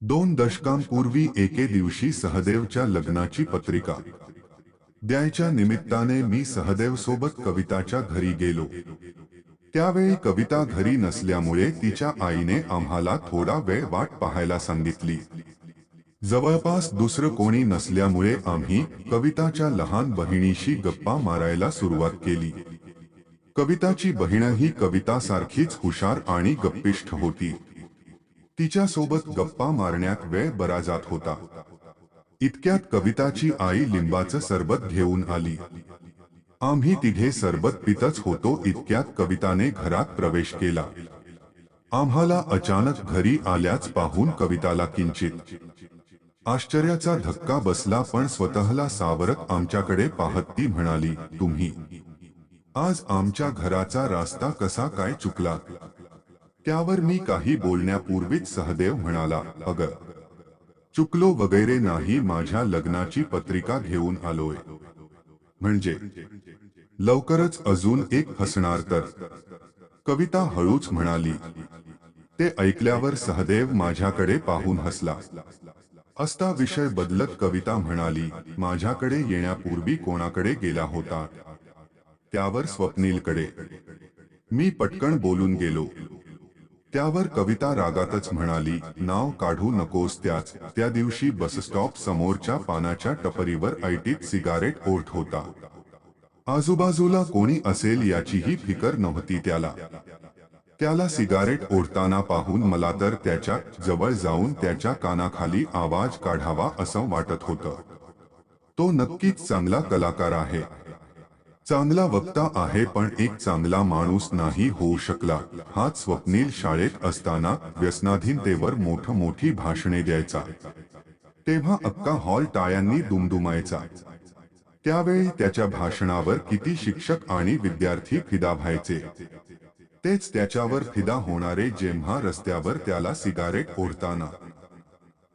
2 दशकांपूर्वी एके दिवशी सहदेवच्या लग्नाची पत्रिका द्यायच्या निमित्ताने मी सहदेवसोबत कविताच्या घरी गेलो. त्यावेळी कविता घरी नसल्यामुळे तिच्या आईने आम्हाला थोडा वेळ वाट पाहायला सांगितली. जवळपास दुसरं कोणी नसल्यामुळे आम्ही कविताच्या लहान बहिणीशी गप्पा मारायला सुरुवात केली. कविताची बहीणही कवितासारखीच हुशार आणि गप्पिष्ठ होती. तिच्यासोबत गप्पा मारण्यात वेळ बरा जात होता. इतक्यात कविताची आई लिंबाचं सरबत घेऊन आली. आम्ही तिघे सरबत पितच होतो इतक्यात कविताने घरात प्रवेश केला. आम्हाला अचानक घरी आल्याच पाहून कविताला किंचित आश्चर्याचा धक्का बसला, पण स्वतःला सावरत आमच्याकडे पाहत ती म्हणाली, तुम्ही आज आमच्या घराचा रास्ता कसा काय चुकला? त्यावर मी काही बोलण्यापूर्वीच सहदेव म्हणाला, अगं, चुकलो वगैरे नाही, माझ्या लग्नाची पत्रिका घेऊन आलोय. म्हणजे लवकरच अजून एक फसणार तर? कविता हळूच म्हणाली. ते ऐकल्यावर सहदेव माझ्याकडे पाहून हसला. असता विषय बदलत कविता म्हणाली, माझ्याकडे येण्यापूर्वी कोणाकडे गेला होता? त्यावर स्वप्नीलकडे. मी पटकन बोलून गेलो. त्यावर कविता रागातच म्हणाली, नाव काढू नकोस. त्या दिवशी बसस्टॉप समोरच्या पानाच्या टपरीवर ऐटीत सिगारेट ओढत होता. आजूबाजूला कोणी असेल याचीही फिकर नव्हती त्याला सिगारेट ओढताना पाहून मला तर त्याच्या जवळ जाऊन त्याच्या कानाखाली आवाज काढावा असं वाटत होतं. तो नक्कीच चांगला कलाकार आहे, चांगला वक्ता आहे, पण एक चांगला माणूस नाही होऊ शकला. हाच स्वप्नील शाळेत असताना व्यसनाधीनतेवर मोठी भाषणे द्यायचा. तेव्हा अख्खा हॉल टाळ्यांनी दुमदुमायचा. त्यावेळी त्याच्या भाषणावर किती शिक्षक आणि विद्यार्थी फिदा व्हायचे. तेच त्याच्यावर फिदा होणारे जेव्हा रस्त्यावर त्याला सिगारेट ओढताना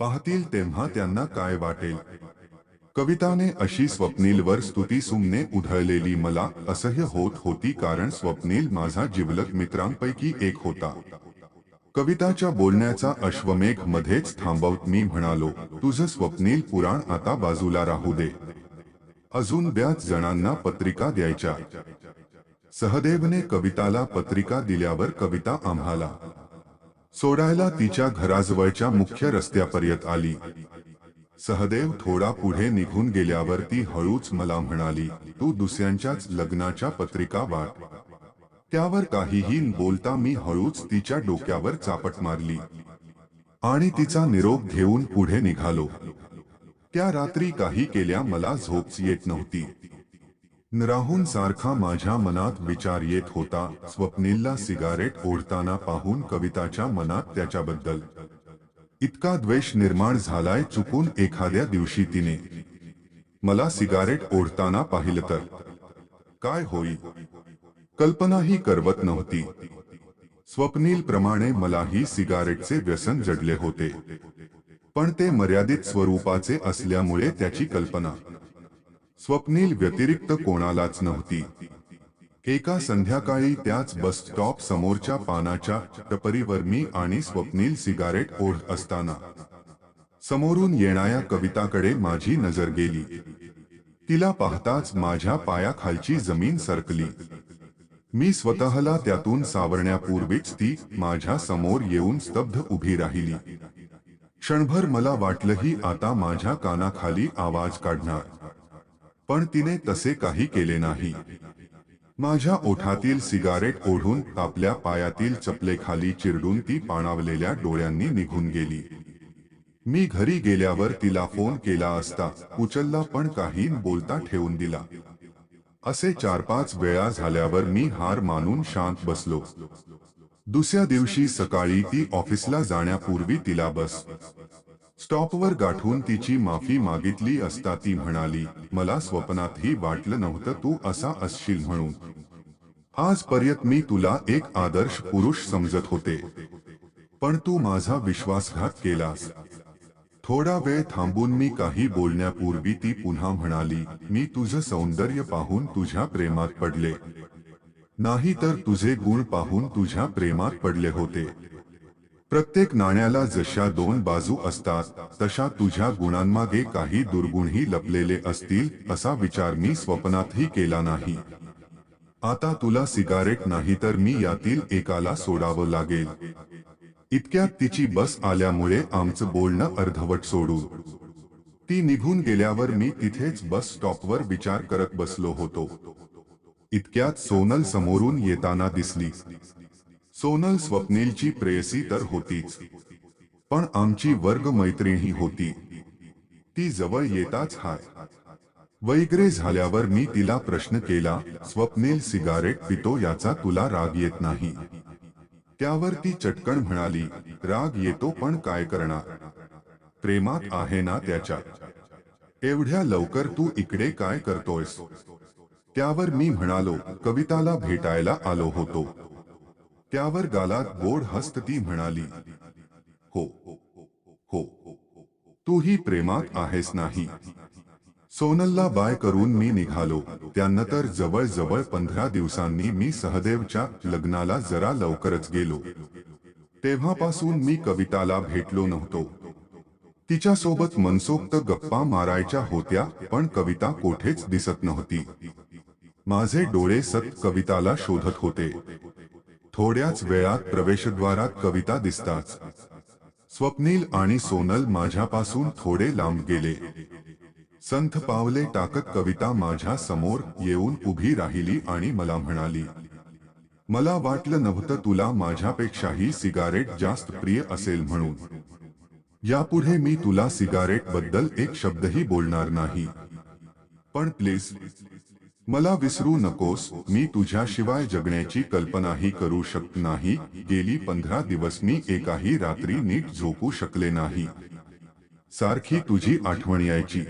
पाहतील तेव्हा त्यांना काय वाटेल? कविताने अशी स्वप्नीलवर स्तुतीसुमने उधळलेली मला असह्य होत होती, कारण स्वप्नील माझा जिवलग मित्रांपैकी एक होता. कविताच्या बोलण्याचा अश्वमेघ मध्येच थांबवत मी म्हणालो, तुझं स्वप्नील पुराण आता बाजूला राहू दे. अजून बऱ्याच जणांना पत्रिका द्यायच्या. सहदेवने कविताला पत्रिका दिल्यावर कविता आम्हाला सोडायला तिच्या घराजवळच्या मुख्य रस्त्यापर्यंत आली. सहदेव थोडा पुढे निघून गेल्यावर ती हळूच मला म्हणाली, तू दुसऱ्यांच्याच लग्नाच्या पत्रिका वाट. त्यावर काहीही न बोलता मी हळूच तिच्या डोक्यावर चापट मारली आणि तिचा निरोप घेऊन पुढे निघालो. त्या रात्री काही केल्या मला झोपच येत नव्हती. राहून सारखा माझ्या मनात विचार येत होता, स्वप्नीलला सिगारेट ओढताना पाहून कविताच्या मनात त्याच्याबद्दल इतका द्वेष निर्माण झालाय, चुकून एखाद्या दिवशी तिने मला सिगारेट ओढताना पाहिलं तर काय होईल? कल्पनाही करवत नव्हती. स्वप्नीलप्रमाणे मलाही सिगारेटचे व्यसन जडले होते, पण ते मर्यादित स्वरूपाचे असल्यामुळे त्याची कल्पना स्वप्नील व्यतिरिक्त कोणालाच नव्हती. एका संध्याकाळी त्याच बस स्टॉप समोरच्या पानाच्या टपरीवर मी आणि स्वप्नील सिगारेट ओढत असताना समोरून येणाऱ्या कविताकडे माझी नजर गेली. तिला पाहताच माझ्या पायाखालची जमीन सरकली. मी स्वतःला त्यातून सावरण्यापूर्वीच ती माझ्या समोर येऊन स्तब्ध उभी राहिली. क्षणभर मला वाटलंही आता माझ्या कानाखाली आवाज काढणार, पण तिने तसे काही केले नाही. माझ्या ओठातील सिगारेट ओढून आपल्या पायातील चपलेखाली चिरडून ती पाणावलेल्या डोळ्यांनी निघून गेली. मी घरी गेल्यावर तिला फोन केला असता उचलला, पण काही न बोलता ठेवून दिला. असे 4-5 वेळा झाल्यावर मी हार मानून शांत बसलो. दुसऱ्या दिवशी सकाळी ती ऑफिसला जाण्यापूर्वी तिला बस स्टॉपवर गाठून तिची माफी मागितली असता ती म्हणाली, मला स्वप्नातही वाटलं नव्हतं तू असा असशील म्हणून. आजपर्यंत मी तुला एक आदर्श पुरुष समजत होते, पण तू माझा विश्वासघात केलास. थोडा वेळ थांबून मी काही बोलण्यापूर्वी ती पुन्हा म्हणाली, मी तुझं सौंदर्य पाहून तुझ्या प्रेमात पडले नाही, तर तुझे गुण पाहून तुझ्या प्रेमात पडले होते. प्रत्येक नाण्याला जशा दोन बाजू असतात तशा तुझ्या गुणांमागे काही दुर्गुणही लपलेले असतील असा विचार मी स्वप्नातही केला नाही. आता तुला सिगारेट नाही तर मी यातील एकाला सोडावं लागेल. इतक्यात तिची बस आल्यामुळे आमचं बोलणं अर्धवट सोडून ती निघून गेल्यावर मी तिथेच बस स्टॉपवर विचार करत बसलो होतो. इतक्यात सोनल समोरून येताना दिसली. सोनल स्वप्नीलची प्रेयसी तर होतीच, पण आमची वर्ग मैत्रीणही होती. ती जवळ येताच हाय वगैरे झाल्यावर मी तिला प्रश्न केला, स्वप्नील सिगारेट पितो याचा तुला राग येत नाही? त्यावर ती चटकन म्हणाली, राग येतो पण काय करणार, प्रेमात आहे ना त्याच्या. एवढ्या लवकर तू इकडे काय करतोयस? त्यावर मी म्हणालो, कविताला भेटायला आलो होतो. त्यावर गालात गोड हसत ती म्हणाली, हो हो, तूही प्रेमात आहेस नाही? सोनलला बाय करून मी निघालो. त्यानंतर जवळ 15 दिवसांनी मी सहदेवच्या लग्नाला जरा लवकरच गेलो. तेव्हापासून मी कविताला भेटलो नव्हतो. तिच्यासोबत मनसोक्त गप्पा मारायच्या होत्या, पण कविता कोठेच दिसत नव्हती. माझे डोळे सतत कविताला शोधत होते. थोड्याच वेळात प्रवेशद्वारात कविता दिसताच स्वप्नील आणि सोनल माझ्यापासून थोडे लांब गेले. संथ पावले टाकत कविता माझ्या समोर येऊन उभी राहिली आणि मला म्हणाली, मला वाटलं नव्हतं तुला माझ्यापेक्षाही सिगारेट जास्त प्रिय असेल म्हणून. यापुढे मी तुला सिगारेट बद्दल एक शब्दही बोलणार नाही. पण प्लीज मला विसरू नकोस. मी तुझ्याशिवाय जगण्याची कल्पनाही करू शकत नाही. गेली 15 दिवस मी एकाही रात्री नीट झोपू शकले नाही. सारखी तुझी आठवण यायची.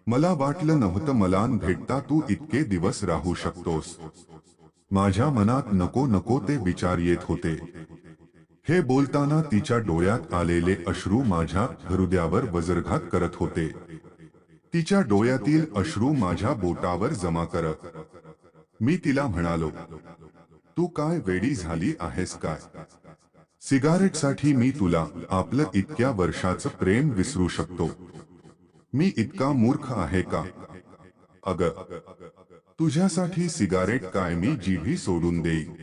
मला वाटलं नव्हतं मला भेटता तू इतके दिवस राहू शकतोस. माझ्या मनात नको नको ते विचार येत होते. हे बोलताना तिच्या डोळ्यात आलेले अश्रू माझ्या हृदयावर वज्रघात करत होते. तिच्या डोळ्यातील अश्रू माझ्या बोटावर जमा करत मी तिला म्हणालो, तू काय वेडी झाली आहेस काय? सिगारेटसाठी मी तुला आपलं इतक्या वर्षाचं प्रेम विसरू शकतो? मी इतका मूर्ख आहे का? अगं, तुझ्यासाठी सिगारेट काय मी जीभी सोडून देईन.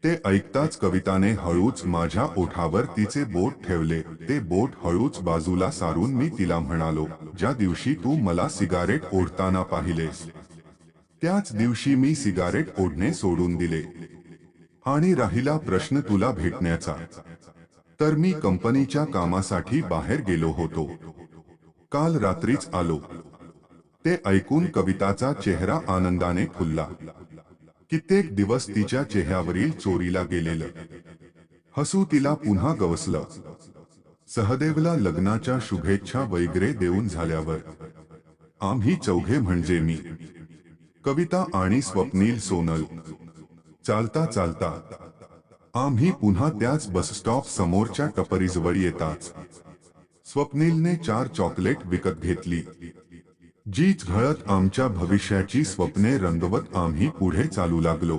ते ऐकताच कविताने हळूच माझ्या ओठावर तिचे बोट ठेवले. ते बोट हळूच बाजूला सारून मी तिला म्हणालो, ज्या दिवशी तू मला सिगारेट ओढताना पाहिलेस त्याच दिवशी मी सिगारेट ओढणे सोडून दिले. आणि राहिला प्रश्न तुला भेटण्याचा, तर मी कंपनीच्या कामासाठी बाहेर गेलो होतो. काल रात्रीच आलो. ते ऐकून कविताचा चेहरा आनंदाने फुलला. कित्येक दिवस तिच्या चेहऱ्यावरील चोरीला गेलेलं हसू तिला पुन्हा गवसलं. सहदेवला लग्नाच्या शुभेच्छा वगैरे देऊन झाल्यावर आम्ही चौघे म्हणजे मी, कविता आणि स्वप्नील सोनल चालता चालता आम्ही पुन्हा त्याच बसस्टॉप समोरच्या टपरीजवळ येताच स्वप्नीलने 4 चॉकलेट विकत घेतली. जीच घळत आमच्या भविष्याची स्वप्ने रंगवत आम्ही पुढे चालू लागलो.